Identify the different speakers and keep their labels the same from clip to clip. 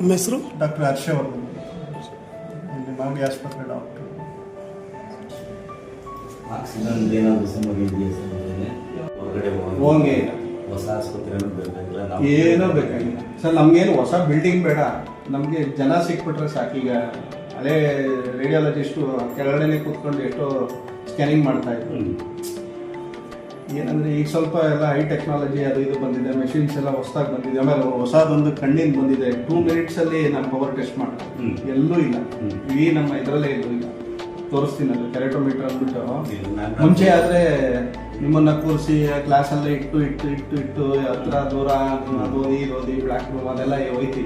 Speaker 1: ನಿಮ್ಮ ಹೆಸರು?
Speaker 2: ಡಾಕ್ಟರ್ ಹರ್ಷವರ್ಧನ್, ಇಲ್ಲಿ ಮಾಗಡಿ ಆಸ್ಪತ್ರೆ ಡಾಕ್ಟರ್.
Speaker 3: ಆಕ್ಸಿಜನ್ ಏನಾದರೂ ಸಮಸ್ಯೆ ಇದೆಯಾ ಸರ್? ಹೊರಗಡೆ
Speaker 2: ಹೋಗಂಗೆ ಇಲ್ಲ,
Speaker 3: ಹೊಸ ಆಸ್ಪತ್ರೆ ಬೇಕಾಗಿಲ್ಲ,
Speaker 2: ಏನೋ ಬೇಕಾಗಿಲ್ಲ ಸರ್. ನಮಗೇನು ಹೊಸ ಬಿಲ್ಡಿಂಗ್ ಬೇಡ, ನಮಗೆ ಜನ ಸಿಕ್ಬಿಟ್ರೆ ಸಾಕೀಗ. ಹಳೇ ರೇಡಿಯಾಲಜಿಸ್ಟು ಕೆಳಗಡೆನೆ ಕೂತ್ಕೊಂಡು ಎಷ್ಟೋ ಸ್ಕ್ಯಾನಿಂಗ್ ಮಾಡ್ತಾ ಇದ್ರು. ಏನಂದರೆ ಈಗ ಸ್ವಲ್ಪ ಎಲ್ಲ ಹೈ ಟೆಕ್ನಾಲಜಿ ಅದು ಇದು ಬಂದಿದೆ, ಮೆಷಿನ್ಸ್ ಎಲ್ಲ ಹೊಸದಾಗಿ ಬಂದಿದೆ. ಆಮೇಲೆ ಹೊಸದೊಂದು ಕಣ್ಣಿನ ಬಂದಿದೆ, 2 minutesಲ್ಲಿ ನಮ್ಮ ಪವರ್ ಟೆಸ್ಟ್ ಮಾಡ್ತಾರೆ. ಎಲ್ಲೂ ಇಲ್ಲ, ಈ ನಮ್ಮ ಇದರಲ್ಲೇ ಎಲ್ಲೂ ಇಲ್ಲ. ತೋರಿಸ್ತೀನಿ ಅದು ಕೆರೆಟೋಮೀಟರ್ ಅಂದ್ಬಿಟ್ಟು. ಮುಂಚೆ ಆದರೆ ನಿಮ್ಮನ್ನು ಕೂರಿಸಿ ಕ್ಲಾಸಲ್ಲೇ ಇಟ್ಟು ಹತ್ರ ದೂರ ಅದು ಓದಿ ಬ್ಲ್ಯಾಕ್ ರೂಮ್ ಅದೆಲ್ಲ ಹೋಯ್ತಿ.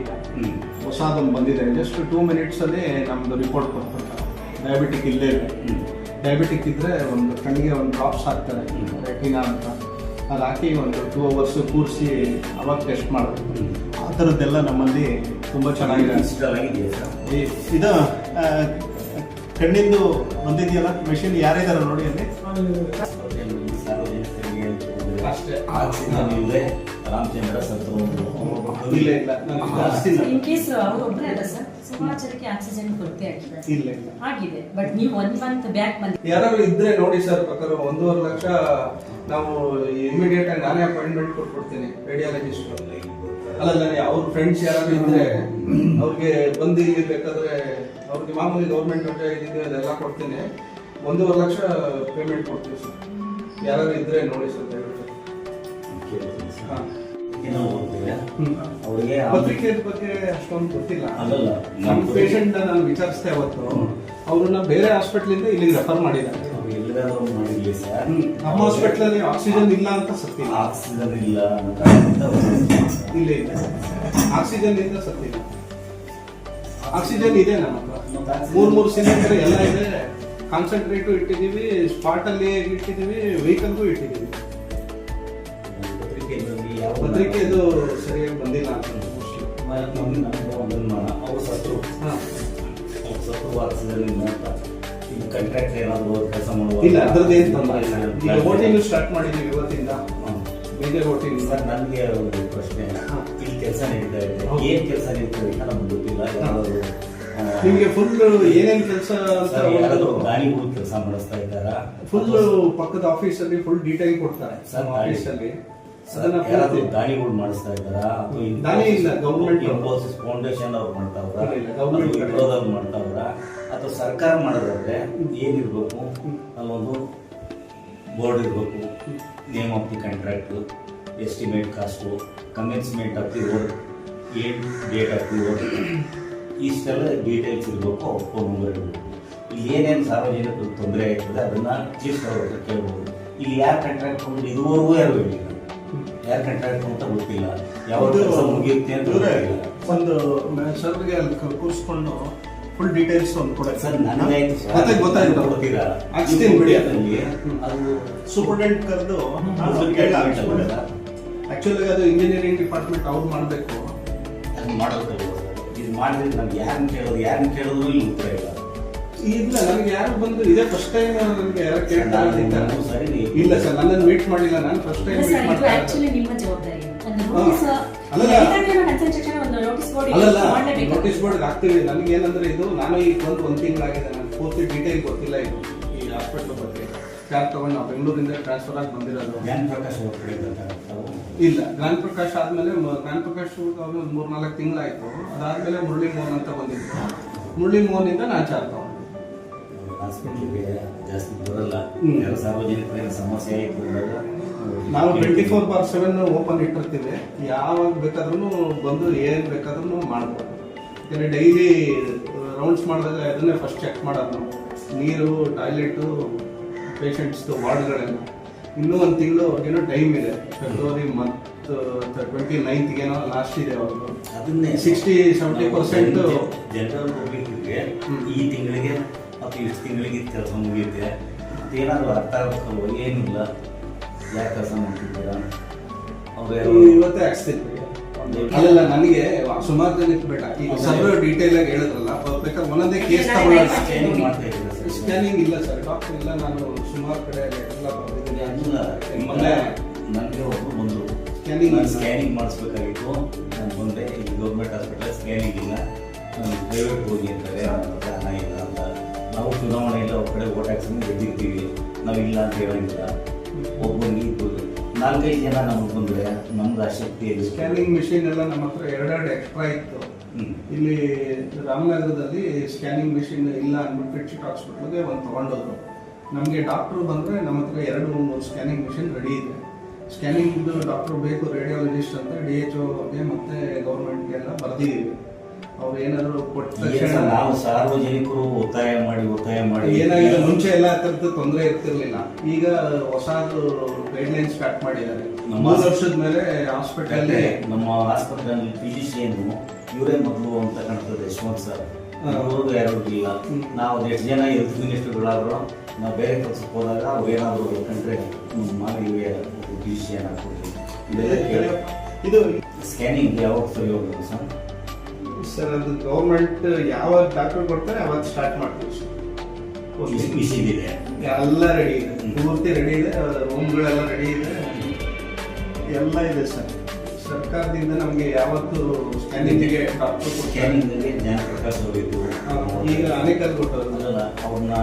Speaker 2: ಹೊಸದೊಂದು ಬಂದಿದೆ, ಜಸ್ಟ್ 2 minutesಲ್ಲಿ ನಮ್ಮದು ರಿಪೋರ್ಟ್ ಕೊಟ್ಬಿಡ್ತಾರೆ. ಡಯಾಬಿಟಿಕ್ ಇಲ್ಲೇ ಇದೆ. ಡಯಾಬಿಟಿಕ್ ಇದ್ದರೆ ಒಂದು ಕಣ್ಣಿಗೆ ಒಂದು ಡ್ರಾಪ್ಸ್ ಹಾಕ್ತಾರೆ, ರೆಟಿನಾ ಅಂತ. ಅದು ಹಾಕಿ ಒಂದು 2 hours ಕೂರಿಸಿ ಅವಾಗ ಟೆಸ್ಟ್ ಮಾಡೋದು. ಆ ಥರದ್ದೆಲ್ಲ ನಮ್ಮಲ್ಲಿ ತುಂಬ ಚೆನ್ನಾಗಿದೆ. ಇದು ಕಣ್ಣಿಂದು ಬಂದಿದೆಯಲ್ಲ ಮೆಷಿನ್, ಯಾರಿದಾರ ನೋಡಿ ಅಲ್ಲಿ.
Speaker 3: ಆಕ್ಸಿಜನ್ ಇಲ್ಲದೆ ರಾಮಚಂದ್ರ ಸತ್ತು
Speaker 2: ಇಲ್ಲ
Speaker 4: ಇನ್ ಕೇಸ್ ಅವರು ಒಬ್ಬರೇ ಅಲ್ಲ ಸರ್, ಸುಮಾರು ಜನಕ್ಕೆ ಆಕ್ಸಿಜನ್ ಕೊರತೆ
Speaker 2: ಇಲ್ಲ
Speaker 4: ಆಗಿದೆ. ಬಟ್ ನೀವು 1 month ಬ್ಯಾಕ್ ಬಂದು
Speaker 2: ಯಾರು ಇದ್ರೆ ನೋಡಿ ಸರ್, ಬೇಕಾದ್ರೆ 1.5 ಲಕ್ಷ ನಾವು ಇಮಿಡಿಯೇಟ್ ಆಗಿ ನಾನೇ ಅಪಾಯಿಂಟ್ಮೆಂಟ್ ಕೊಟ್ಬಿಡ್ತೀನಿ ರೇಡಿಯಾಲಜಿಸ್ಟ್. ಅಲ್ಲ ಅವ್ರ ಫ್ರೆಂಡ್ಸ್ ಯಾರು ಇದ್ರೆ ಅವ್ರಿಗೆ ಬಂದು ಇಲ್ಲಿ ಬೇಕಾದ್ರೆ ಅವ್ರಿಗೆ ಮಾಮೂಲಿ ಗೌರ್ಮೆಂಟ್ ಇದಿದೆ ಅದೆಲ್ಲ ಕೊಡ್ತೀನಿ. 1.5 ಲಕ್ಷ ಪೇಮೆಂಟ್ ಕೊಡ್ತೀವಿ ಸರ್. ಯಾರು ಇದ್ರೆ ನೋಡಿ ಸರ್ ದಯವಿಟ್ಟು.
Speaker 3: ಅವರಿಗೆ
Speaker 2: ಪತ್ರಿಕೆ ಬಗ್ಗೆ ಅಷ್ಟೊಂದು ಗೊತ್ತಿಲ್ಲ.
Speaker 3: ಅಲ್ಲಲ್ಲ,
Speaker 2: ನಮ್ಮ ಪೇಷಂಟ್ ನಾನು ವಿಚಾರಿಸಿದೆ ಅವತ್ತು, ಅವ್ರನ್ನ ಬೇರೆ ಹಾಸ್ಪಿಟ್ಲಿಂದ ಇಲ್ಲಿಗೆ ರೆಫರ್ ಮಾಡಿದ್ದಾರೆ.
Speaker 3: ಮಾಡಿರ್ಲಿ ಸರ್,
Speaker 2: ನಮ್ಮ ಹಾಸ್ಪಿಟ್ಲಲ್ಲಿ ಆಕ್ಸಿಜನ್ ಇಲ್ಲ ಅಂತ ಸತ್ತಿಲ್ಲ.
Speaker 3: ಆಕ್ಸಿಜನ್ ಇಲ್ಲ
Speaker 2: ಇಲ್ಲ ಆಕ್ಸಿಜನ್ ಇಂದ ಸತ್ತಿಲ್ಲ. ಆಕ್ಸಿಜನ್ ಇದೆ ನಮ್ಮ ಹತ್ರ, 3 ಸಿಲಿಂಡರ್ ಎಲ್ಲ ಇದೆ. ಕಾನ್ಸಂಟ್ರೇಟು ಇಟ್ಟಿದ್ದೀವಿ, ಸ್ಪಾಟ್ ಅಲ್ಲಿ ಇಟ್ಟಿದ್ದೀವಿ, ವೆಹಿಕಲ್ಗೂ ಇಟ್ಟಿದ್ದೀವಿ. ಪತ್ರಿಕೆದು ಸರಿಯಾಗಿ ಬಂದಿಲ್ಲ ಅಂತ
Speaker 3: ಅವರು ಸತ್ತು ಆಕ್ಸಿಜನ್ ಕಾಂಟ್ರಾಕ್ಟ್ ಏನಾದ್ರು ಕೆಲಸ ಮಾಡುವ
Speaker 2: ಇಲ್ಲ, ಅದ್ರದ್ದು ಏನು ತೊಂದರೆ ಇಲ್ಲ. ಈಗ ವೋಟಿಂಗ್ ಸ್ಟಾರ್ಟ್ ಮಾಡಿದ್ದೀವಿ ಇವತ್ತಿಂದ, ಬೇರೆ ವೋಟಿಂಗ್.
Speaker 3: ಸರ್, ನನಗೆ ಒಂದು ಪ್ರಶ್ನೆ, ಇಲ್ಲಿ ಕೆಲಸ ನಡೀತಾ ಇದೆ, ಏನ್ ಕೆಲಸ ನಡೀತಾ ಇದೆ ನಮ್ಗೆ ಗೊತ್ತಿಲ್ಲ. ಯಾರಾದ್ರು
Speaker 2: ನಿಮಗೆ ಫುಲ್ ಏನೇನು ಕೆಲಸ
Speaker 3: ದಾನಿಗಳು ಕೆಲಸ ಮಾಡಿಸ್ತಾ ಇದ್ದಾರಾ?
Speaker 2: ಫುಲ್ ಪಕ್ಕದ ಆಫೀಸಲ್ಲಿ ಫುಲ್ ಡೀಟೇಲ್ ಕೊಡ್ತಾರೆ ಆಫೀಸಲ್ಲಿ.
Speaker 3: ಯಾರಾದ್ರೂ ದಾನಿಗಳು ಮಾಡಿಸ್ತಾ ಇದ್ದಾರಾ?
Speaker 2: ದಾನಿ ಇಲ್ಲ, ಗೌರ್ಮೆಂಟ್
Speaker 3: ಇನ್ಫೋಸಿಸ್ ಫೌಂಡೇಶನ್ ಅವ್ರು ಮಾಡ್ತಾವ್ರ,
Speaker 2: ಗೌರ್ಮೆಂಟ್
Speaker 3: ವಿರೋಧವ್ರು ಮಾಡ್ತಾವ್ರ, ಅಥವಾ ಸರ್ಕಾರ ಮಾಡೋದಾದ್ರೆ ಏನಿರ್ಬೇಕು? ಅಲ್ಲೊಂದು ಬೋರ್ಡ್ ಇರಬೇಕು, name of the contract, estimate cost, commencement of the work, ಏನ್ ಡೇಟ್ ಆಫ್ ದಿ ವರ್ಕ್, ಇಷ್ಟೆಲ್ಲ ಡೀಟೇಲ್ಸ್ ಇರಬೇಕು. ಫೋನ್ ನಂಬರ್ ಇರಬೇಕು. ಇಲ್ಲಿ ಏನೇನು ಸಾರ್ವಜನಿಕರಿಗೆ ತೊಂದರೆ ಆಗ್ತದೆ ಅದನ್ನ ಚೀಫ್ ಅವ್ರ ಕೇಳ್ಬೋದು. ಇಲ್ಲಿ ಯಾರು ಕಾಂಟ್ರಾಕ್ಟ್ ಕೊಂಡು ಇದುವರೆಗೂ ಯಾರು ಹೇಳಿಲ್ಲ, ಯಾರು ಕಾಂಟ್ರಾಕ್ಟ್ ಅಂತ ಗೊತ್ತಿಲ್ಲ, ಯಾವ್ದು ಕೆಲಸ ಮುಗಿಯುತ್ತೆ ಅಂತ
Speaker 2: ಒಂದು ಸರ್ಗೆ ಅಲ್ಲಿ ಕೂರಿಸ್ಕೊಂಡು ಫುಲ್ ಡೀಟೇಲ್ಸ್ ಒಂದು ಕೊಡ
Speaker 3: ಸರ್. ನನಗೆ
Speaker 2: ಮತ್ತೆ ಗೊತ್ತಾಯ್ತು,
Speaker 3: ಗೊತ್ತಿಲ್ಲ.
Speaker 2: ಹಾಕ್ಸ್ತೀನಿ ಬಿಡಿ.
Speaker 3: ಅದು
Speaker 2: ಸೂಪರ್ಡೆಂಟ್ ಕರೆದು ಆಕ್ಚುಲಿ ಅದು ಇಂಜಿನಿಯರಿಂಗ್ ಡಿಪಾರ್ಟ್ಮೆಂಟ್ ಅವ್ರು ಮಾಡಬೇಕು.
Speaker 3: ಅದನ್ನ ಮಾಡೋದು ಇದು ಮಾಡಿದ್ರೆ ನಮ್ಗೆ ಯಾರನ್ನ ಕೇಳೋದು ಇಲ್ಲಿ ಉತ್ತರ ಇಲ್ಲ.
Speaker 2: ಇಲ್ಲ, ನನಗೆ ಯಾರು ಬಂದು ಇದೇ ಫಸ್ಟ್ ಟೈಮ್ ನನಗೆ ಯಾರು ಕೇಳ್ತಾರೆ.
Speaker 3: ಸರಿ
Speaker 2: ಇಲ್ಲ ಸರ್, ನನ್ನನ್ನು ಮೀಟ್ ಮಾಡಿಲ್ಲ, ನಾನು ಫಸ್ಟ್ ಟೈಮ್ ಮೀಟ್ ಮಾಡ್ತಾ
Speaker 4: ಆಕ್ಚುಲಿ ನಿಮ್ಮ ಜವಾಬ್ದಾರಿ.
Speaker 2: ನೋಟಿಸ್ ಬೋರ್ಡ್ ಹಾಕ್ತೀವಿ. ನನಗೆ ಏನಂದ್ರೆ ಇದು ನಾನು ಈಗ ಬಂದು 1 ತಿಂಗಳಾಗಿದೆ, ನನಗೆ ಪೂರ್ತಿ ಡೀಟೇಲ್ ಗೊತ್ತಿಲ್ಲ ಇದು ಈ ಹಾಸ್ಪಿಟಲ್ ಬಗ್ಗೆ. ಕ್ಯಾಬ್ ತಗೊಂಡು ನಾವು ಬೆಂಗಳೂರಿಂದ ಟ್ರಾನ್ಸ್ಫರ್ ಆಗಿ ಬಂದಿರೋದು.
Speaker 3: ಜ್ಞಾನ ಪ್ರಕಾಶ್
Speaker 2: ಇಲ್ಲ, ಜ್ಞಾನ ಪ್ರಕಾಶ್ ಆದ್ಮೇಲೆ ಜ್ಞಾನ ಪ್ರಕಾಶ್ ಒಂದು 3-4 ತಿಂಗಳಾಯ್ತು. ಅದಾದ್ಮೇಲೆ ಮುರಳಿ ಮೋಹನ್ ಅಂತ ಬಂದಿದ್ರು. ಮುರಳಿ ಮೋಹನ್ ಇಂದ ನಾನು ಚಾರ್ಜ್ ತಗೊಂಡೆ.
Speaker 3: ಹಾಸ್ಪಿಟ್ಲಿಗೆ ಜಾಸ್ತಿ ಬರಲ್ಲ, ಸಾರ್ವಜನಿಕರ ಸಮಸ್ಯೆ ಆಯಿತು ಅಂದಾಗ
Speaker 2: ನಾವು 24/7 ಓಪನ್ ಇಟ್ಟಿರ್ತೀವಿ. ಯಾವಾಗ ಬೇಕಾದ್ರೂ ಬಂದು ಏನ್ ಬೇಕಾದ್ರೂ ಮಾಡ್ಬೋದು. ಯಾಕಂದ್ರೆ ಡೈಲಿ ರೌಂಡ್ಸ್ ಮಾಡಿದಾಗ ಅದನ್ನೇ ಫಸ್ಟ್ ಚೆಕ್ ಮಾಡೋದು ನಾವು. ನೀರು, ಟಾಯ್ಲೆಟು, ಪೇಷಂಟ್ಸ್ದು ವಾರ್ಡ್ಗಳೆಲ್ಲ. ಇನ್ನೂ 1 ತಿಂಗಳು ಅವ್ರಿಗೇನೋ ಟೈಮ್ ಇದೆ. ಫೆಬ್ರವರಿ 29th ಲಾಸ್ಟ್ ಇದೆ ಅವ್ರದ್ದು.
Speaker 3: ಅದನ್ನೇ
Speaker 2: 60-70%
Speaker 3: ಜನರಲ್ ಪಬ್ಲಿಕ್ಗೆ ಈ ತಿಂಗಳಿಗೆ ಮತ್ತು ಇಷ್ಟು ತಿಂಗಳಿಗೆ ಕೆಲಸ ಮುಗಿಯುತ್ತೆ ಏನಾದರೂ ಅರ್ಥ ಆಗಬೇಕಲ್ವ? ಏನಿಲ್ಲ, ಯಾಕೆ ಕೆಲಸ ಮಾಡ್ತಿದ್ದೀರಾ?
Speaker 2: ಇವತ್ತೇ ಹಾಕ್ಸ್ತಿದ್ವಿ. ಅಲ್ಲ, ನನಗೆ ಸುಮಾರು ಜನಕ್ಕೆ ಬೇಡ. ಈಗ ಸರ್ ಡೀಟೇಲ್ ಆಗಿ ಹೇಳಿದ್ರಲ್ಲ, ಬೇಕಾದ್ರೆ ಒಂದೊಂದೇ ಕೇಸ್ ತಗೊಳ್ಳೋಣ.
Speaker 3: ಸ್ಕ್ಯಾನಿಂಗ್ ಮಾಡ್ತಾ ಇದ್ದೀರಾ ಸರ್?
Speaker 2: ಸ್ಕ್ಯಾನಿಂಗ್ ಇಲ್ಲ ಸರ್, ಡಾಕ್ಟರ್ ಇಲ್ಲ. ನಾನು ಸುಮಾರು ಕಡೆ ಎಲ್ಲ ಬರ್ತಿದ್ದೀನಿ.
Speaker 3: ನನಗೆ ಒಬ್ಬರು ಬಂದರು,
Speaker 2: ಸ್ಕ್ಯಾನಿಂಗ್
Speaker 3: ಸ್ಕ್ಯಾನಿಂಗ್ ಮಾಡಿಸ್ಬೇಕಾಗಿತ್ತು. ಬಂದರೆ ಇಲ್ಲಿ ಗೌರ್ಮೆಂಟ್ ಹಾಸ್ಪಿಟಲ್ ಸ್ಕ್ಯಾನಿಂಗ್ ಇಲ್ಲ, ಪ್ರೈವೇಟ್ ಹೋಗಿ ಅಂತಾರೆ, ಹಣ ಇಲ್ಲ ಅಂತ. ನಾವು ಚುನಾವಣೆಯಲ್ಲಿ ಅವ್ರ ಕಡೆ ಓಟ್ ಹಾಕ್ಸಿ ಗೆದ್ದಿರ್ತೀವಿ, ನಾವು ಇಲ್ಲ ಅಂತ ಹೇಳೋಂಗಿಲ್ಲ. ಒಬ್ಬನಿಗೆ 4-5 ಜನ ನಮಗೆ ಬಂದರೆ ನಮ್ದು ಆಸಕ್ತಿ ಇದೆ.
Speaker 2: ಸ್ಕ್ಯಾನಿಂಗ್ ಮಿಷಿನ್ ಎಲ್ಲ ನಮ್ಮ ಹತ್ರ 2 ಎಕ್ಸ್ಟ್ರಾ ಇತ್ತು. ಇಲ್ಲಿ ರಾಮನಗರದಲ್ಲಿ ಸ್ಕ್ಯಾನಿಂಗ್ ಮಿಷಿನ್ ಇಲ್ಲ ಅಂದ್ಬಿಟ್ಟು ಫಿಟ್ಚಿಟ್ ಹಾಸ್ಪಿಟಲ್ಗೆ ಒಂದು ತೊಗೊಂಡೋದ್ರು. ನಮಗೆ ಡಾಕ್ಟ್ರು ಬಂದರೆ ನಮ್ಮ ಹತ್ರ 2-3 ಸ್ಕ್ಯಾನಿಂಗ್ ಮಿಷಿನ್ ರೆಡಿ ಇದೆ. ಸ್ಕ್ಯಾನಿಂಗ್ ಡಾಕ್ಟ್ರು ಬೇಕು, ರೇಡಿಯಾಲಜಿಸ್ಟ್ ಅಂತ DHOಗೆ ಮತ್ತು ಗೌರ್ಮೆಂಟ್ಗೆಲ್ಲ ಬರೆದಿದ್ದೀವಿ. ಅವ್ರು ಏನಾದರೂ ಕೊಟ್ಟ ತಕ್ಷಣ
Speaker 3: ನಾವು ಸಾರ್ವಜನಿಕರು ಒತ್ತಾಯ ಮಾಡಿ
Speaker 2: ಏನಾಗಿದೆ, ಮುಂಚೆ ಎಲ್ಲ ಥರದ್ದು ತೊಂದರೆ ಇರ್ತಿರ್ಲಿಲ್ಲ. ಈಗ ಹೊಸದು ಗೈಡ್ಲೈನ್ ಸ್ಟಾರ್ಟ್ ಮಾಡಿದ್ದಾರೆ. 3 ವರ್ಷದ ಮೇಲೆ ಹಾಸ್ಪಿಟಲ್
Speaker 3: ನಮ್ಮ ಆಸ್ಪತ್ರೆಯಲ್ಲಿ ಫಿಸಿಷಿಯನ್ ಇವರೇ ಮೊದಲು ಅಂತ ಕಾಣ್ತದೆ, ಯಶವಂತ್ ಸರ್. ಅವ್ರದ್ದು ಯಾರು ಇಲ್ಲ. ನಾವು ಎಷ್ಟು ಜನ ಹೆಲ್ತ್ ಮಿನಿಸ್ಟರ್ಗಳಾದ್ರು ನಾವು ಬೇರೆ ಕೆಲಸಕ್ಕೆ ಹೋದಾಗ ಅವ್ರು ಏನಾದರೂ ಕಂಡ್ರೆ ಮಾಡಿ ಫಿಸಿಷಿಯನ್ ಹಾಕ್ಕೊಡ್ತೀವಿ.
Speaker 2: ಇದು
Speaker 3: ಸ್ಕ್ಯಾನಿಂಗ್ ಯಾವಾಗ ಸರಿ ಹೋಗ್ಬೋದು ಸರ್?
Speaker 2: ಸರ್ ಅದು ಗೌರ್ಮೆಂಟ್ ಯಾವಾಗ ಡಾಕ್ಟರ್ ಕೊಡ್ತಾರೆ ಅವಾಗ ಸ್ಟಾರ್ಟ್ ಮಾಡ್ತೀವಿ ಸರ್.
Speaker 3: ಮಿಷಿನ್ ಇದೆ,
Speaker 2: ಎಲ್ಲ ರೆಡಿ ಇದೆ, ಪೂರ್ತಿ ರೆಡಿ ಇದೆ, ರೂಮ್ಗಳೆಲ್ಲ ರೆಡಿ ಇದೆ, ಎಲ್ಲ ಇದೆ ಸರ್. ಸರ್ಕಾರದಿಂದ ನಮಗೆ ಯಾವತ್ತು ಸ್ಕ್ಯಾನಿಂಗಿಗೆ ಡಾಕ್ಟರ್
Speaker 3: ಸ್ಕ್ಯಾನಿಂಗ್ಗೆ ಜ್ಞಾನಪ್ರಕಾಶ್ ಅವರಿದ್ದು
Speaker 2: ಈಗ ಅನೇಕರು ಕೊಟ್ಟರು.
Speaker 3: ಅವ್ರನ್ನ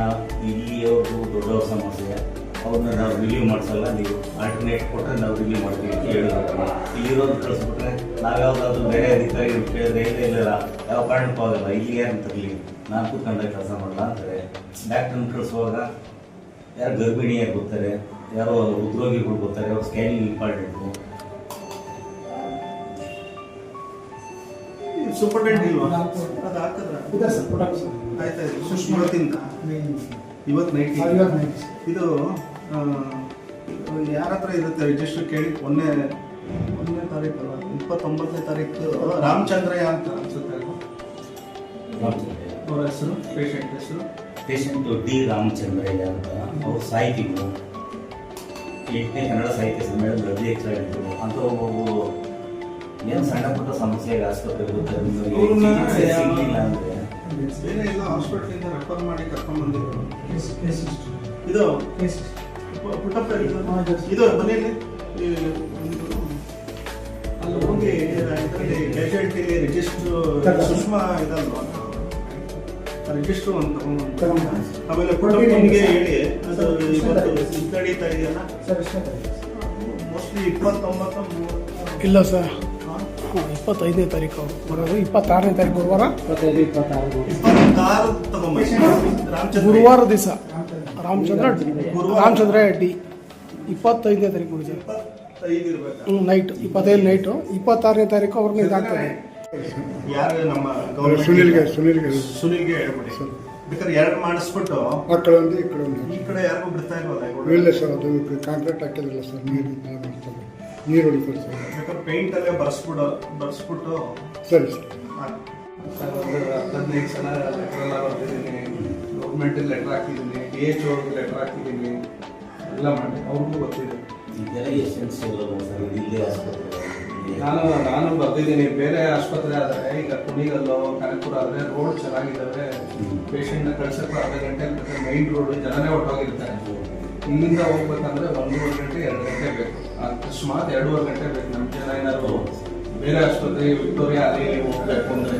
Speaker 3: ಇಲ್ಲಿಯವ್ರದ್ದು ದೊಡ್ಡವ್ರ ಸಮಸ್ಯೆ, ಅವ್ರನ್ನ ನಾವು ರಿಲೀವ್ ಮಾಡಿಸಲ್ಲ, ನೀವು ಆಲ್ಟರ್ನೇಟ್ ಕೊಟ್ಟರೆ ನಾವು ರಿಲೀವ್ ಮಾಡ್ತೀವಿ ಅಂತ ಹೇಳಿದ್ರು. ಇಲ್ಲಿರೋದು ಕಳಿಸ್ಬಿಟ್ರೆ ನಾವ್ಯಾವ್ದಾದ್ರು ಬೇರೆ ಅಧಿಕಾರಿ ಕೇಳಿದ್ರೆ ಇಲ್ಲ ಯಾವ ಕಾರಣಕ್ಕೂ ಆಗಲ್ಲ, ಇಲ್ಲಿಗೆ ಯಾರು ತರಲಿ, ನಾನು ಕೂತ್ಕೊಂಡಾಗ ಕೆಲಸ ಮಾಡಲ್ಲ ಅಂತಾರೆ. ಡಾಕ್ಟ್ರನ್ನ ಕಳಿಸುವಾಗ ಯಾರು ಗರ್ಭಿಣಿಯಾಗಿ ಬರ್ತಾರೆ, ಯಾರೋ ಉದ್ಯೋಗಿಗಳು ಬರ್ತಾರೆ, ಅವ್ರು ಸ್ಕ್ಯಾನಿಂಗ್ ಇಂಪಾರ್ಟೆಂಟು.
Speaker 2: ಸೂಪರ್ಟೆಂಟ್ ಇಲ್ವಾ? ಅದು ಹಾಕಿದ್ರ ಆಯ್ತಾ? ಇವತ್ತಿಂದ ಇವತ್ತು ನೈಟ್ ಇದು ಯಾರ ಹತ್ರ ಇರುತ್ತೆ ರಿಜಿಸ್ಟರ್ ಕೇಳಿ. 1ನೇ ತಾರೀಕು ಅಲ್ಲ, 29ನೇ ತಾರೀಕು ರಾಮಚಂದ್ರಯ್ಯ ಅಂತ ಅನ್ಸುತ್ತೆ ಅಲ್ವಾ ಅವ್ರ ಹೆಸರು, ಪೇಷಂಟ್ ಹೆಸರು?
Speaker 3: ಪೇಷಂಟು ಡಿ ರಾಮಚಂದ್ರಯ್ಯ ಅಂತ. ಅವ್ರು ಸಾಹಿತಿಗಳು, 8ನೇ ಕನ್ನಡ ಸಾಹಿತ್ಯ ಸಮ್ಮೇಳನದ ಅಧ್ಯಕ್ಷರಾಗಿದ್ದರು ಅಂತ. ಒಬ್ಬೊಬ್ಬರು ಏನು ಸಣ್ಣ ಪುಟ್ಟ ಸಮಸ್ಯೆಗೆ ಆಸ್ಪತ್ರೆಗೆ ಹೋಗ್ತಾರೆ, ಸಿಗಲಿಲ್ಲ ಅಂದರೆ
Speaker 2: ಬೇರೆ ಎಲ್ಲ ಹಾಸ್ಪಿಟ್ಲಿಂದ ರೆಫರ್ ಮಾಡಿ ಕರ್ಕೊಂಡು ಬಂದಿದ್ರು. ಇದು ಪುಟ್ಟಪ್ಪ ಇದು ಮನೆಯಲ್ಲಿ ಅಲ್ಲಿ ಹೋಗಿ ಇದರಲ್ಲಿ ಕ್ಯಾಶುಯಾಲಿಟಿಲಿ ರಿಜಿಸ್ಟ್ರು ಸುಷ್ಮಾ ಇದಲ್ವಾ, ರಿಜಿಸ್ಟ್ರು ಅಂತ ತಗೊಂಡು ಆಮೇಲೆ ಪುಟ್ಟಪ್ಪನಿಗೆ ಹೇಳಿ ಅದು ಇವತ್ತು ನಡೀತಾ ಇದೆಯಲ್ಲ ಮೋಸ್ಟ್ಲಿ 29
Speaker 1: ಇಲ್ಲ ಸರ್, 25ನೇ ತಾರೀಕು ಬರೋದು, 26ನೇ ತಾರೀಕು ಗುರುವಾರ,
Speaker 2: 26 ತಗೊಂಬ
Speaker 1: ಗುರುವಾರ ದಿವಸ ರಾಮಚಂದ್ರ ಡಿ 25ನೇ ತಾರೀಕು ನೋಡಿ ಸರ್.
Speaker 2: 25 ಇರ್ಬೇಕು
Speaker 1: ನೈಟ್ 25 ನೈಟು, 26ನೇ ತಾರೀಕು ಅವ್ರನ್ನ ಇದಾಗ್ತದೆ.
Speaker 2: ಯಾರು ನಮ್ಮ
Speaker 1: ಸುನಿಲ್ಗೆ
Speaker 2: ಸುನಿಲ್ಗೆ ಹೇಳ್ಬಿಡಿ ಸರ್. ಬೇಕಾದ್ರೆ 2 ಮಾಡಿಸ್ಬಿಟ್ಟು
Speaker 1: ಆ ಕಡೆ ಒಂದು ಈ ಕಡೆ ಒಂದು.
Speaker 2: ಈ ಕಡೆ ಯಾರಿಗೂ ಬಿಡ್ತಾ ಇಲ್ವಲ್ಲ?
Speaker 1: ಇಲ್ಲ ಸರ್, ಅದು ಕಾಂಕ್ರೀಟ್ ಹಾಕಿದ್ರಲ್ಲ ಸರ್, ನೀರು ಮಾಡ್ತಾರೆ, ನೀರು ಹೊಡಿತಾರೆ ಸರ್.
Speaker 2: ಬೇಕಾದ್ರೆ ಪೇಂಟಲ್ಲೇ ಬರ್ಸ್ಬಿಟ್ಟು
Speaker 1: ಸರಿ ಸರ್.
Speaker 2: 15 ಸಲ ಲೆಟರ್ ಎಲ್ಲ ಬರ್ತಿದ್ದೀನಿ, ಗೌರ್ಮೆಂಟಿಗೆ ಲೆಟರ್ ಹಾಕಿದ್ದೀನಿ, DHOಗೆ ಲೆಟರ್ ಹಾಕಿದ್ದೀನಿ, ಎಲ್ಲ ಮಾಡಿ ಅವ್ರಿಗೂ ಗೊತ್ತಿದೆ.
Speaker 3: ಇದೆಲ್ಲ ಎಸೆನ್ಸಿಯಲ್ ಸರ್. ಇಲ್ಲೇ ಆಸ್ಪತ್ರೆ
Speaker 2: ನಾನು ಬರ್ತಿದ್ದೀನಿ. ಬೇರೆ ಆಸ್ಪತ್ರೆ ಆದರೆ ಈಗ ಕುಣಿಗಲ್ಲು ಕನಕಪುರ ಆದರೆ ರೋಡ್ ಚೆನ್ನಾಗಿದ್ದಾವೆ, ಪೇಷಂಟ್ನ ಕಳ್ಸಕ್ಕೆ ಅರ್ಧ ಗಂಟೆ ಬೇಕಾದ್ರೆ ಮೈನ್ ರೋಡ್ ಜನನೇ ಹೊಟ್ಟೋಗಿರ್ತಾರೆ. ಇಲ್ಲಿಂದ ಹೋಗ್ಬೇಕಂದ್ರೆ 1.5 ಗಂಟೆ 2 ಗಂಟೆ ಬೇಕು, ಅಕಸ್ಮಾತ್ 2.5 ಗಂಟೆ ಬೇಕು. ನಮ್ಮ ಜನ ಏನಾದ್ರು ಬೇರೆ ಆಸ್ಪತ್ರೆ ವಿಕ್ಟೋರಿಯಾ ಅಲ್ಲಿ ಹೋಗ್ಬೇಕು ಅಂದರೆ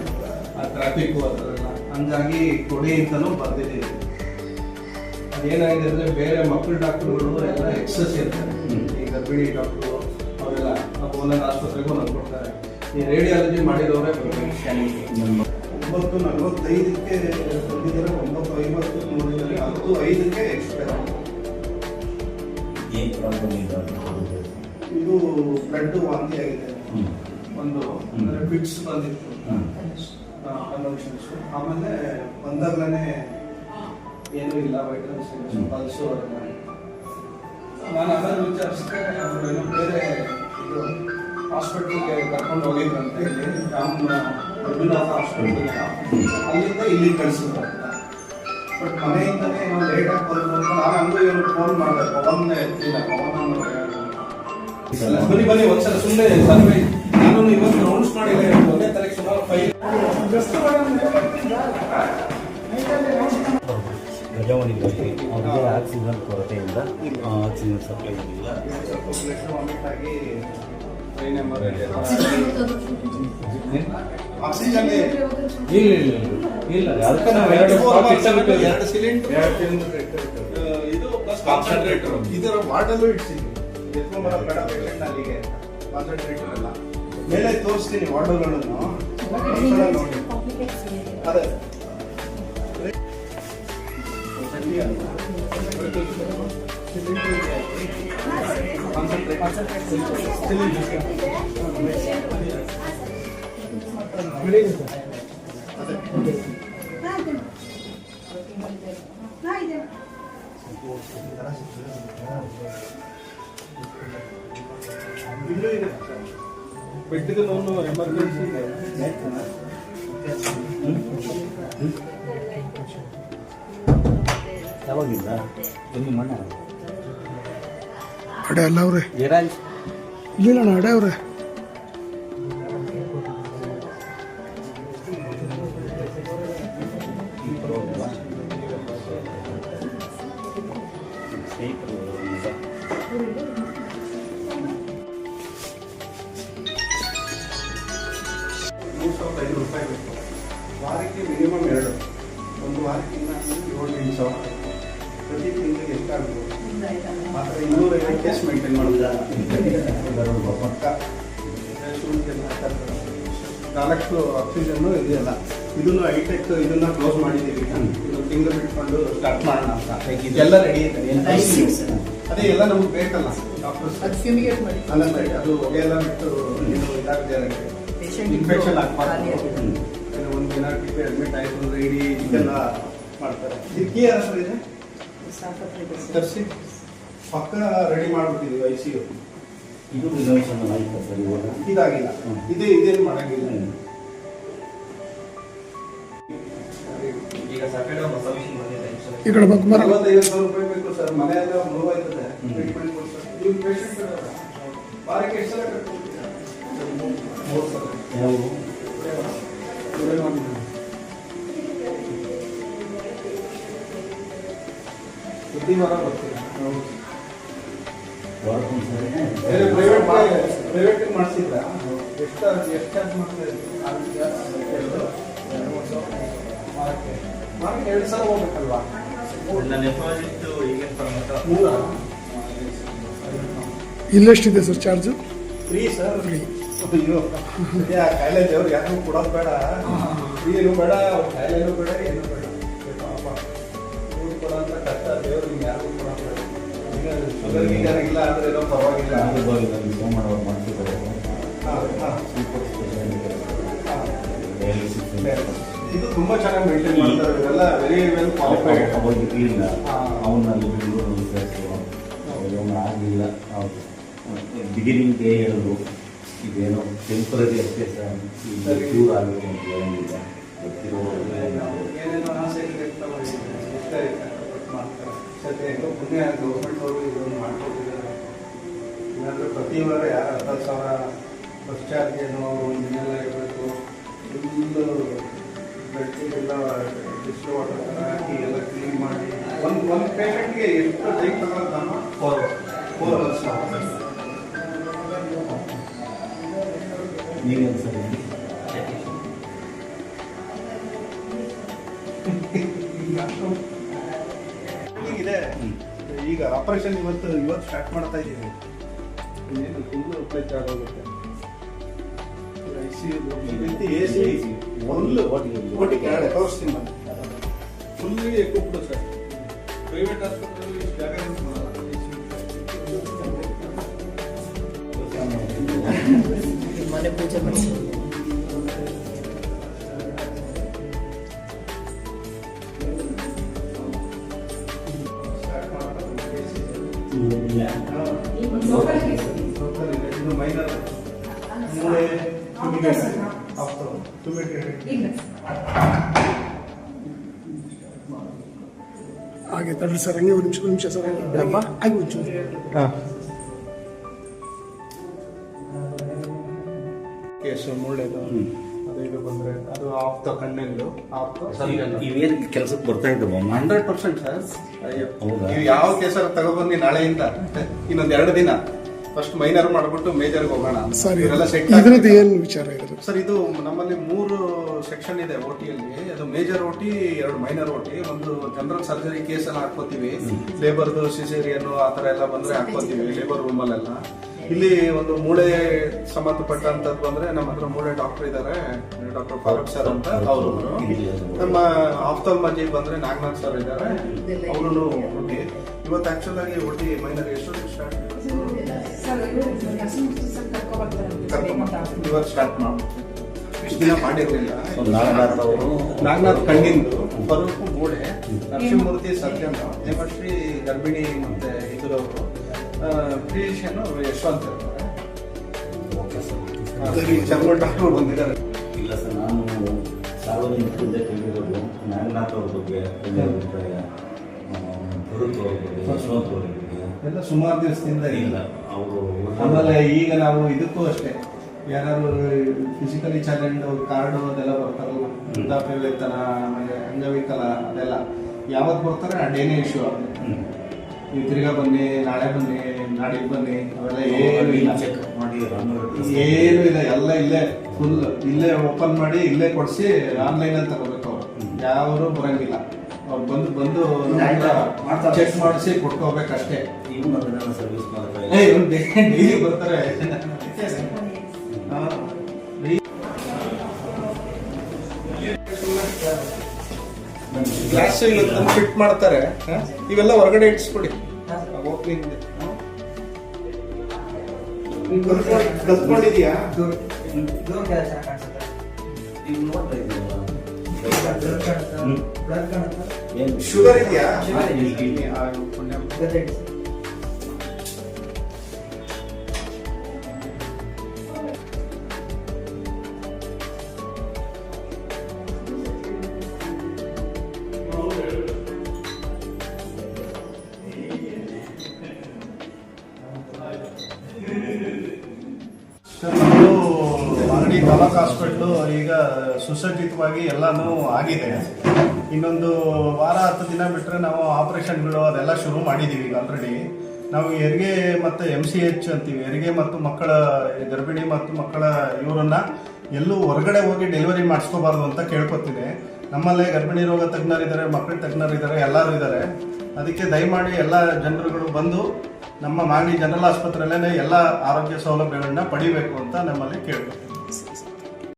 Speaker 2: ಆ ಟ್ರಾಫಿಕ್ಕು ಅದರೆಲ್ಲ ಹಂಗಾಗಿ ಕೊಡಿ ಅಂತಲೂ ಬರ್ದಿದ್ದೀವಿ. ಅದೇನಾಗಿದೆ ಅಂದರೆ ಬೇರೆ ಮಕ್ಕಳ ಡಾಕ್ಟ್ರುಗಳು ಎಲ್ಲ ಎಕ್ಸಸ್ ಇರ್ತಾರೆ. ಈ ಗರ್ಭಿಣಿ ಡಾಕ್ಟ್ರು ಅವರೆಲ್ಲ ಒಂದೊಂದು ಆಸ್ಪತ್ರೆಗೂ ನಾನು ಕೊಡ್ತಾರೆ. ಈ ರೇಡಿಯಾಲಜಿ ಮಾಡಿದವರೇ ಬರಬೇಕು ಸ್ಕ್ಯಾನಿಂಗ್. 9:45ಕ್ಕೆ ಬಂದಿದ್ದಾರೆ, 9:50 ನೋಡಿದ್ದಾರೆ, 10:05ಕ್ಕೆ ಎಕ್ಸ್ಪೈರ್ ಆಗಿದೆ.
Speaker 3: ಏನು ಪ್ರಾಬ್ಲಮ್ ಇದೆ?
Speaker 2: ಇದು ಬ್ಲಡ್ ವಾಂತಿ ಆಗಿದೆ, ಒಂದು ಅಂದರೆ ಬಿಟ್ಸ್ ಬಂದಿತ್ತು, ಕನ್ವರ್ಷನ್ಸು. ಆಮೇಲೆ ಬಂದಾಗಲೇ ಏನೂ ಇಲ್ಲ, ವೈಟಲ್ಸ್ ಪಲ್ಸು ಅದೆಲ್ಲ. ನಾನು ಆಮೇಲೆ ವಿಚಾರಿಸಿದ್ರೆ ಅವರು ಏನೋ ಬೇರೆ ಇದು ಹಾಸ್ಪಿಟ್ಲಿಗೆ ಕರ್ಕೊಂಡು ಹೋಗಿದ್ರಂತೆ, ಇಲ್ಲಿ ರಘುನಾಥ ಹಾಸ್ಪಿಟ್ಲಿಗೆ. ಅಲ್ಲಿಂದ ಇಲ್ಲಿಗೆ ಕಳಿಸಿದ್ರು. ಬಟ್ ಮನೆಯಿಂದಲೇ ಏನೋ ಲೇಟಾಗಿ ಬಂದ್ರು ಅಂತ ನಾನು ಹಂಗೂ ಇವ್ರಿಗೆ ಫೋನ್ ಮಾಡಿದೆ. ಪವನ್ ಎತ್ತಿಲ್ಲ, ಬನ್ನಿ ಒಂದ್ಸಲ ಸುಮ್ಮನೆ ಸರ್ವೆ. ನಾನು ಇವತ್ತು ರೌಂಡ್ಸ್ ಮಾಡಿಲ್ಲ, 1ನೇ ತಾರೀಕು ಸುಮಾರು 5
Speaker 3: ಪ್ರಜಾವಾಣಿಗಳಲ್ಲಿ ಅವ್ರಿಗೆ ಆಕ್ಸಿಜನ್ ಕೊರತೆಯಿಂದ ಆಕ್ಸಿಜನ್ ಸಪ್ಲೈ ಇಲ್ಲ.
Speaker 2: ವಾಮಿಟ್ ಆಗಿ ಬ್ರೈನ್ ಎಮರೇಜ್ ಆಕ್ಸಿಜನ್
Speaker 5: ಇಲ್ಲ ಅದಕ್ಕೆ ನಾವು
Speaker 2: ಎರಡು ಸಿಲಿಂಡರ್ ಇದು ಪ್ಲಸ್ ಕಾನ್ಸಂಟ್ರೇಟರ್ ಇದರ ವಾರ್ಡಲ್ಲೂ ಇಡ್ಸಿದ್ವಿ ಎತ್ಕೊಂಡ್ಬರೋ ಬೇಡ ಪೇಷಂಟ್ ಅಲ್ಲಿಗೆ ಕಾನ್ಸಂಟ್ರೇಟರ್ ಎಲ್ಲ ಮೇಲೆ ತೋರಿಸ್ತೀನಿ ವಾರ್ಡುಗಳನ್ನು ನೋಡಿ ಅದೇ ಇಲ್ಲೂ ಇದೆ ಬೆಡ್ಗೆ ನೋವು ಎಮರ್ಜೆನ್ಸಿ ಇದೆ
Speaker 3: ಯಾವಾಗಿಂದ ಎಲ್ಲಿ ಮಣ್ಣ
Speaker 1: ಅಡೆ ಅಲ್ಲ ಅವ್ರೆ
Speaker 3: ಜಯರಾಜ್
Speaker 1: ಇಲ್ಲ ಅಡೆ ಅವ್ರೆ
Speaker 2: ₹3,500 ಬೇಕು ವಾರಕ್ಕೆ ಮಿನಿಮಮ್ 2 ಒಂದು ವಾರಕ್ಕಿಂತ 7-8 ಸಾವಿರ ಪ್ರತಿ ತಿಂಗಳಿಗೆ ಎಷ್ಟಾಗ್ಬೋದು ಮಾತ್ರ 250 ಕೇಸ್ ಮೇಂಟೈನ್ ಮಾಡೋದು ಪಕ್ಕ 4 ಆಕ್ಸಿಜನ್ನು ಇದೆಯಲ್ಲ ಇದನ್ನು ಹೈಟೆಕ್ ಇದನ್ನ ಕ್ಲೋಸ್ ಮಾಡಿದ್ದೀವಿ ಇದು ತಿಂಗಳು ಬಿಟ್ಕೊಂಡು ಸ್ಟಾರ್ಟ್ ಮಾಡೋಣ ಅಂತ ಎಲ್ಲ ರೆಡಿ ಇದೆ ಅದೇ ಎಲ್ಲ ನಮ್ಗೆ ಬೇಕಲ್ಲ ಡಾಕ್ಟರ್ಸ್ ಅಲ್ಲ ಅದು ಹೊಗೆ ಎಲ್ಲ ಬಿಟ್ಟು ಇದು ಇದಾಗದೆ ಇನ್ಫೆಕ್ಷನ್ ಆಗ್ಬಾರ್ದು ಒಂದು ದಿನ ಟಿಪ್ಪೆ ಅಡ್ಮಿಟ್ ಆಯಿತು ಅಂದರೆ ಇಡೀ ಇದೆಲ್ಲ ಮಾಡ್ತಾರೆ ಇದಕ್ಕೆ ಯಾರ ಹತ್ರ ಇದೆ ತರಿಸಿ ಪಕ್ಕ ರೆಡಿ ಮಾಡಿಬಿಟ್ಟಿದ್ದೀವಿ ICU
Speaker 3: ಇದು ರಿಸರ್ವೇಷನ್ ಆಯ್ತು ಸರ್ ಇವಾಗ
Speaker 2: ಇದಾಗಿಲ್ಲ ಇದೇನು ಮಾಡೋಂಗಿಲ್ಲ
Speaker 5: ಈಗ ಸಾಟರ್ಡೆ ಹೊಸ ಮಿಷನ್ ಬಂದಿದೆ
Speaker 1: ಈ ಕಡೆ ಬಂದು ಮರ
Speaker 2: ₹50,000 ಬೇಕು ಸರ್ ಮನೆ ಎಲ್ಲ ನೋವಾಯ್ತದೆ ಟ್ರೀಟ್ಮೆಂಟ್ ಕೊಡ್ತಾರೆ ನೀವು ಪೇಷಂಟ್ ವಾರಕ್ಕೆ ಎಷ್ಟು ಸಲ ಕಟ್ಕೊಡ್ತೀರಾ 3 ಸಲ
Speaker 3: ಯಾವ
Speaker 2: ಪ್ರತಿ ವಾರ ಬರ್ತೀರಾ
Speaker 3: ವಾರಕ್ಕೊಂದ್ಸರಿ
Speaker 2: ಬೇರೆ ಪ್ರೈವೇಟ್ ಮಾಡಿಸಿದ್ರಾ ಎಷ್ಟು ಚಾರ್ಜ್ ಮಾಡ್ತಾ ಇದ್ದೀವಿ ವಾರಕ್ಕೆ 2 ಸಲ ಹೋಗ್ಬೇಕಲ್ವಾ
Speaker 5: ನನ್ನ ಡೆಪಾಸಿಟ್ ಈಗಿನ ಪರಮತ
Speaker 2: 3
Speaker 1: ಇಲ್ಲೆಷ್ಟಿದೆ sir charge
Speaker 2: free sir free ಅಯ್ಯೋ ಆ ಕಾಯಿಲೆ ದೇವ್ರು ಯಾರು ಕೊಡೋದು ಬೇಡ ಏನು ಬೇಡ ಕಾಯಿಲೆನೂ ಬೇಡ ಏನು ಬೇಡ ಪಾಪ ಇವ್ರು ಕೊಡೋಂಥ ಕಷ್ಟ ದೇವ್ರು ನಿಮ್ಗೆ ಯಾರಿಗೂ ಕೊಡೋದು ಬೇಡ ಈಗ ಶುಗರ್ ಗೀಗರ್ ಇಲ್ಲ ಅಂದರೆ ಏನೋ ಪರವಾಗಿಲ್ಲ
Speaker 3: ಸೋಮವಾರ ಅವ್ರು ಮಾಡ್ತಿದ್ದಾರೆ ಸೂಪರ್
Speaker 2: ಇದು ತುಂಬ ಚೆನ್ನಾಗಿ ಮೇಂಟೈನ್ ಮಾಡ್ತಾರೆ ಇವರೆಲ್ಲ ವೆರಿ ವೆಲ್ ಕ್ವಾಲಿಫೈಡ್
Speaker 3: ಅವಾಗ ಇಲ್ಲ ಅವನಲ್ಲಿ ಬೆಂಗಳೂರು ಆಗಲಿಲ್ಲ ಹೌದು ಬಿಗಿನಿಂಗ್ಗೆ ಹೇಳಿದ್ರು ಇದೇನೋ ಟೆಂಪರರಿ ಅಷ್ಟೇ ಸರ್ ಈಗ ಕ್ಯೂರ್ ಆಗಬೇಕು ಅಂತ ಹೇಳಂಗಿಲ್ಲ ಗೊತ್ತಿರೋ
Speaker 2: ಏನೇನೋ ಆಸೆ ಮಾಡ್ತಾರೆ ಸದ್ಯ ಹೆಂಗೋ ಪುಣ್ಯ ಗೌರ್ಮೆಂಟ್ ಅವರು ಇದನ್ನು ಮಾಡ್ಕೊಟ್ಟಿದ್ದಾರೆ ಇಲ್ಲಾಂದರೆ ಪ್ರತಿ ವಾರ ಯಾರು 10,000 ಬಸ್ ಚಾರ್ಜ್ ಏನೋ ಇನ್ನೆಲ್ಲ ಇರಬೇಕು ಫುಲ್ಲು ಬೆಡ್ಗೆಲ್ಲ ಡಿಸ್ಟೋ ವಾಟರ್ ಥರ ಹಾಕಿ ಎಲ್ಲ ಕ್ಲೀನ್ ಮಾಡಿ ಒಂದು ಪೇಷಂಟ್ಗೆ ಎಷ್ಟು ಟೈಮ್ ತಗೊಳ್ತಾನೋ 4 ಅವರ್ಸ್
Speaker 3: ನೀವೇನು ಸರ್
Speaker 2: ಇದೆ ಈಗ ಆಪರೇಷನ್ ಇವತ್ತು ಸ್ಟಾರ್ಟ್ ಮಾಡ್ತಾ ಇದ್ದೀವಿ ಫುಲ್ಲು ಪ್ಲೇಟ್ ಆಗೋಗುತ್ತೆ AC ಒಂದು ಓಟಿ ಕೆಳಗಡೆ ತೋರಿಸ್ತೀನಿ ಮತ್ತೆ ಫುಲ್ಲಿ ಎಕ್ವಿಪ್ಡ್ ಸರ್ ಪ್ರೈವೇಟ್ ಆಸ್ಪತ್ರೆಯಲ್ಲಿ ಇಷ್ಟು ಜಾಗ ಯೂಸ್ ಮಾಡಲ್ಲ
Speaker 4: ಮನೆ ಪೂಜೆ ಮಾಡಿಸಿ
Speaker 2: ಇದು ಮೈನರ್ ಮೂಳೆ
Speaker 1: ಹಾಗೆ ತಡ್ರಿ ಸರ್ ಹಂಗೆ ಒಂದು ನಿಮಿಷ ಸರ್ ಹಾಗೆ ಒಂಚೂರು
Speaker 2: ಕೇಸು ಮೂಳೆದು ಅದು ಇದು ಬಂದರೆ ಅದು ಆಫ್ತ ಕಣ್ಣೆಂದು
Speaker 3: ಇವೇನು ಕೆಲಸಕ್ಕೆ ಬರ್ತಾ ಇದ್ದವು
Speaker 2: 100% ಸರ್
Speaker 3: ಹೌದಾ?
Speaker 2: ನೀವು ಯಾವ ಕೇಸರ ತಗೊಬನ್ನಿ ನಾಳೆಯಿಂದ ಇನ್ನೊಂದು 2 ದಿನ ಫಸ್ಟ್ ಮೈನರ್ ಮಾಡ್ಬಿಟ್ಟು ಮೇಜರ್ಗೆ ಹೋಗೋಣ ಅಂತ.
Speaker 1: ಸರ್
Speaker 2: ಇವರೆಲ್ಲ set
Speaker 1: ಇದ್ರದ್ದು ಏನು ವಿಚಾರ ಇದ್ರು?
Speaker 2: ಸರ್ ಇದು ನಮ್ಮಲ್ಲಿ 3 ಸೆಕ್ಷನ್ ಇದೆ ಓಟಿಯಲ್ಲಿ. ಅದು ಮೇಜರ್ ಓಟಿ, 2 ಮೈನರ್ ಓಟಿ, ಒಂದು ಜನರಲ್ ಸರ್ಜರಿ ಕೇಸ್ ಎಲ್ಲ ಹಾಕ್ಕೋತೀವಿ. ಲೇಬರ್ದು ಸಿಸೇರಿಯನ್ ಆ ಥರ ಎಲ್ಲ ಬಂದ್ರೆ ಹಾಕ್ಕೋತೀವಿ ಲೇಬರ್ ರೂಮಲ್ಲೆಲ್ಲ. ಇಲ್ಲಿ ಒಂದು ಮೂಳೆ ಸಂಬಂಧಪಟ್ಟಂತದ್ದು ಬಂದ್ರೆ ನಮ್ಮ ಹತ್ರ ಮೂಳೆ ಡಾಕ್ಟರ್ ಇದ್ದಾರೆ, ಡಾಕ್ಟರ್ ಫಾರೂಕ್ ಸರ್ ಅಂತ ಅವರು. ನಮ್ಮ ಆಫ್ಥಾಲ್ಮಾಲಜಿ ಬಂದ್ರೆ ನಾಗನಾಥ್ ಸರ್ ಇದ್ದಾರೆ, ಅವರು ಓಟಿ. ಇವತ್ತು ಆಕ್ಚುಲ್ ಆಗಿ ಓಟಿ ಮೈನರ್ ಎಷ್ಟು ಸ್ಟಾರ್ಟ್ ಇವತ್ತು ಸ್ಟಾರ್ಟ್ ಮಾಡಿ ಇಷ್ಟು ದಿನ ಮಾಡಿರಲಿಲ್ಲ.
Speaker 3: ನಾಗನಾಥ್ ಅವರು
Speaker 2: ನಾಗನಾಥ್ ಕಣ್ಣಿಂದು, ಫರೂಕ್ ಮೂಳೆ, ನರಸಿಂಹಮೂರ್ತಿ ಸರ್ಜನ್, ಹೇಮಶ್ರೀ ಗರ್ಭಿಣಿ, ಮತ್ತೆ ಇದ್ರವರು ಫಿಸಿಷಿಯನ್ ಯಶವಂತ್ ಇರ್ತಾರೆ. ಚರ್ಮನ್ ಡಾಕ್ಟರ್ ಬಂದಿದ್ದಾರೆ.
Speaker 3: ಇಲ್ಲ ಸರ್, ನಾನು ಸಾರ್ವಜನಿಕರಿಂದ ಕೇಳಿರೋದು ನಾಗನಾಥ್ ಅವ್ರ ಬಗ್ಗೆ ಅಭಿಪ್ರಾಯ, ಭರತ್ ಅವ್ರ ಬಗ್ಗೆ, ಯಶವಂತ್ ಅವ್ರ ಬಗ್ಗೆ
Speaker 2: ಎಲ್ಲ ಸುಮಾರು ದಿವಸದಿಂದ
Speaker 3: ಇಲ್ಲ ಅವರು.
Speaker 2: ಆಮೇಲೆ ಈಗ ನಾವು ಇದಕ್ಕೂ ಅಷ್ಟೇ, ಯಾರು ಫಿಸಿಕಲಿ ಚಾಲೆಂಜ್ ಕಾರ್ಡು ಅದೆಲ್ಲ ಬರ್ತಾರಲ್ಲ, ವೃದ್ಧಾಪ್ಯ ವೇತನ, ಆಮೇಲೆ ಅಂಗವಿಕಲ, ಅದೆಲ್ಲ ಯಾವತ್ತು ಬರ್ತಾರೆ ಆ ಡೇನೇ ಇಶ್ಯೂ ಆಗುತ್ತೆ. ನೀವು ತಿರ್ಗಾ ಬನ್ನಿ, ನಾಳೆ ಬನ್ನಿ, ನಾಡಿಗೆ ಬನ್ನಿ, ಅವೆಲ್ಲ ಏನು ಇಲ್ಲ.
Speaker 3: ಚೆಕ್ ಮಾಡಿ
Speaker 2: ಏನು ಇಲ್ಲ, ಎಲ್ಲ ಇಲ್ಲೇ ಫುಲ್ ಇಲ್ಲೇ ಓಪನ್ ಮಾಡಿ ಇಲ್ಲೇ ಕೊಡಿಸಿ ಆನ್ಲೈನಲ್ಲಿ ತಗೋಬೇಕು. ಅವ್ರು ಯಾರು ಬರಂಗಿಲ್ಲ, ಅವ್ರು ಬಂದು ಚೆಕ್ ಮಾಡಿಸಿ ಕೊಟ್ಕೋಬೇಕಷ್ಟೇ.
Speaker 3: ಇವನು ಅದನ್ನೆಲ್ಲ ಸರ್ವಿಸ್ ಮಾಡ್ತಾರೆ.
Speaker 2: ಡೈಲಿ ಬರ್ತಾರೆ. ಗ್ಲಾಸ್ ಇವತ್ತು ಫಿಟ್ ಮಾಡ್ತಾರೆ, ಇವೆಲ್ಲ ಹೊರಗಡೆ ಇಟ್ಸ್ಬಿಡಿ. ಓಪನಿಂಗ್ ಕಲ್ತ್ಕೊಂಡಿದ್ಯಾ?
Speaker 3: ಈಗ ನೋಡ್ತಾ ಇದ್ದೀನಲ್ಲ, ಏನು
Speaker 2: ಶುಗರ್ ಇದೆಯಾ? ನಮ್ಮದು ಮಾಗಡಿ ತಾಲೂಕು ಹಾಸ್ಪಿಟ್ಲು ಈಗ ಸುಸಜ್ಜಿತವಾಗಿ ಎಲ್ಲನೂ ಆಗಿದೆ. ಇನ್ನೊಂದು ವಾರ 10 ದಿನ ಬಿಟ್ಟರೆ ನಾವು ಆಪರೇಷನ್ಗಳು ಅದೆಲ್ಲ ಶುರು ಮಾಡಿದ್ದೀವಿ ಈಗ ಆಲ್ರೆಡಿ. ನಾವು ಹೆರಿಗೆ ಮತ್ತು MCH ಅಂತೀವಿ, ಹೆರಿಗೆ ಮತ್ತು ಮಕ್ಕಳ ಗರ್ಭಿಣಿ ಮತ್ತು ಮಕ್ಕಳ ಇವರನ್ನ ಎಲ್ಲೂ ಹೊರಗಡೆ ಹೋಗಿ ಡೆಲಿವರಿ ಮಾಡಿಸ್ಕೋಬಾರ್ದು ಅಂತ ಕೇಳ್ಕೊತೀನಿ. ನಮ್ಮಲ್ಲೇ ಗರ್ಭಿಣಿ ರೋಗ ತಜ್ಞರಿದ್ದಾರೆ, ಮಕ್ಕಳ ತಜ್ಞರಿದ್ದಾರೆ, ಎಲ್ಲರೂ ಇದ್ದಾರೆ. ಅದಕ್ಕೆ ದಯಮಾಡಿ ಎಲ್ಲ ಜನರುಗಳು ಬಂದು ನಮ್ಮ ಮಾಗಡಿ ಜನರಲ್ ಆಸ್ಪತ್ರೆಯಲ್ಲೇ ಎಲ್ಲ ಆರೋಗ್ಯ ಸೌಲಭ್ಯಗಳನ್ನ ಪಡಿಬೇಕು ಅಂತ ನಮ್ಮಲ್ಲಿ ಕೇಳ್ಕೊತೀವಿ.